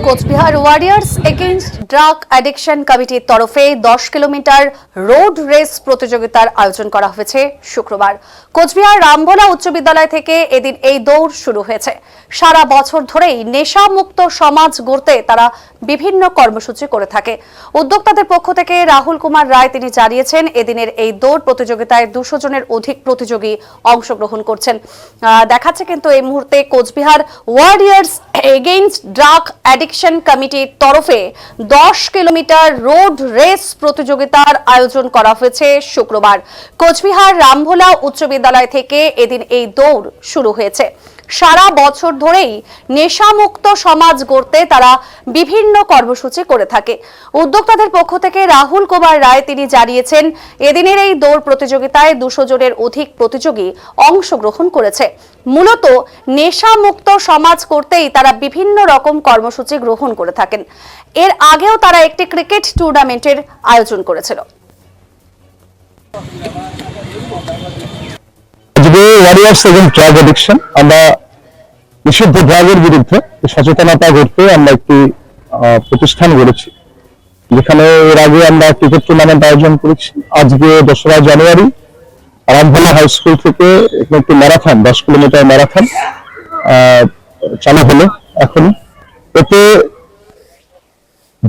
Cooch Behar warriors against drug addiction কমিটির তরফে 10 kilometre road race প্রতিযোগিতার আয়োজন করা হয়েছে শুক্রবার। কোচবিহার রামভোলা উচ্চ বিদ্যালয় থেকে এদিন এই দৌড় শুরু হয়েছে। সারা বছর ধরেই নেশামুক্ত সমাজ গড়তে তারা বিভিন্ন কর্মসূচি করে থাকে। উদ্যোক্তাদের পক্ষ থেকে রাহুল কুমার রায় তিনি জানিয়েছেন, এদিনের এই দৌড় প্রতিযোগিতায় 200 জনের অধিক প্রতিযোগী অংশগ্রহণ করছেন। দেখাচ্ছে কিন্তু এই মুহূর্তে Cooch Behar warriors against drug addiction কমিটির তরফে 10 কিলোমিটার রোড রেস প্রতিযোগিতার আয়োজন করা হয়েছে শুক্রবার। কোচবিহার রামভোলা উচ্চ বিদ্যালয় থেকে এদিন এই দৌড় শুরু হয়েছে। সারা বছর ধরেই নেশামুক্ত সমাজ গড়তে তারা বিভিন্ন কর্মসূচি করে থাকে। উদ্যোক্তাদের পক্ষ থেকে রাহুল কুমার রায় তিনি জানিয়েছেন, এদিনের এই দৌড় প্রতিযোগিতায় 200 জনের অধিক প্রতিযোগী অংশগ্রহণ করেছে। মূলত নেশামুক্ত সমাজ করতেই তারা বিভিন্ন রকম কর্মসূচি গ্রহণ করে থাকেন। এর আগেও তারা একটি ক্রিকেট টুর্নামেন্টের আয়োজন করেছিল। ওয়ারিয়ার্স এগেইনস্ট ড্রাগ অ্যাডিকশন, আমরা নিষিদ্ধ ড্রাগের বিরুদ্ধে সচেতনতা গড়তে আমরা একটি প্রতিষ্ঠান গড়েছি, যেখানে এর আগে আমরা ক্রিকেট টুর্নামেন্ট আয়োজন করেছি। আজকে 2রা জানুয়ারি রামভোলা হাই স্কুল থেকে একটি ম্যারাথন, 10 কিলোমিটার ম্যারাথন চালু হলো। এখন এতে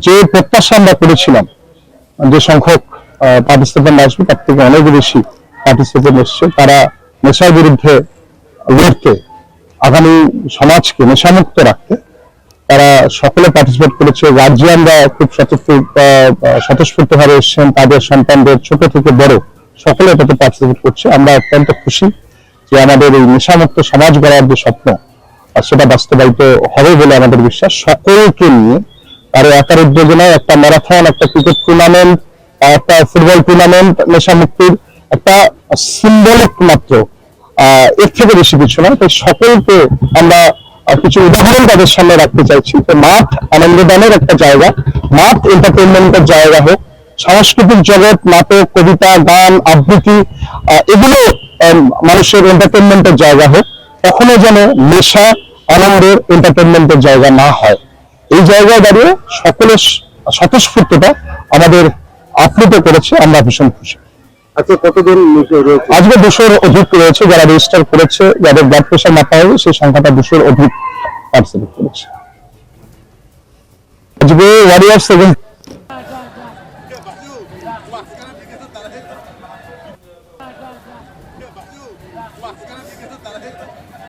যে প্রত্যাশা আমরা করেছিলাম, যে সংখ্যক পার্টিসিপেন্ট আসবে তার থেকে অনেক বেশি পার্টিসিপেন্ট এসছে। তারা নেশার বিরুদ্ধে লড়তে, আগামী সমাজকে নেশামুক্ত রাখতে তারা সকলে পার্টিসিপেট করেছে। গার্জিয়ানরা খুব স্বতঃস্ফূর্ত ভাবে এসেছেন, তাদের সন্তানদের ছোট থেকে বড় সকলে এটাতে পার্টিসিপেট করছে। আমরা অত্যন্ত খুশি যে আমাদের এই নেশামুক্ত সমাজ গড়ার যে স্বপ্ন সেটা বাস্তবায়িত হবে বলে আমাদের বিশ্বাস। সকলকে নিয়ে আর একার উদ্যোগে নয়, একটা ম্যারাথন, একটা ক্রিকেট টুর্নামেন্ট, একটা ফুটবল টুর্নামেন্ট নেশামুক্তির একটা সিম্বলিক মাত্র, এর থেকে বেশি কিছু নয়। তাই সকলকে আমরা কিছু উদাহরণ তাদের সামনে রাখতে চাইছি। তো মাঠ আনন্দদানের একটা জায়গা, মাঠ এন্টারটেনমেন্টের জায়গা হোক, সাংস্কৃতিক জগৎ, নাটক, কবিতা, গান, আবৃত্তি, এগুলো মানুষের এন্টারটেনমেন্টের জায়গা হোক, কখনো যেন নেশা আনন্দের এন্টারটেনমেন্টের জায়গা না হয়। এই জায়গায় দাঁড়িয়ে সকলের স্বতঃস্ফূর্ততা আমাদের আপ্লুত করেছে। আমরা ভীষণ খুশি। আচ্ছা, কতজন আজকে 200-র অধিক রয়েছে যারা রেজিস্টার করেছে। যাদের ব্লাড প্রেশার মাপা হবে সেই সংখ্যাটা 200-র অধিক পার্টিসিপেট করেছে। আজকে ওয়ারিয়ার্স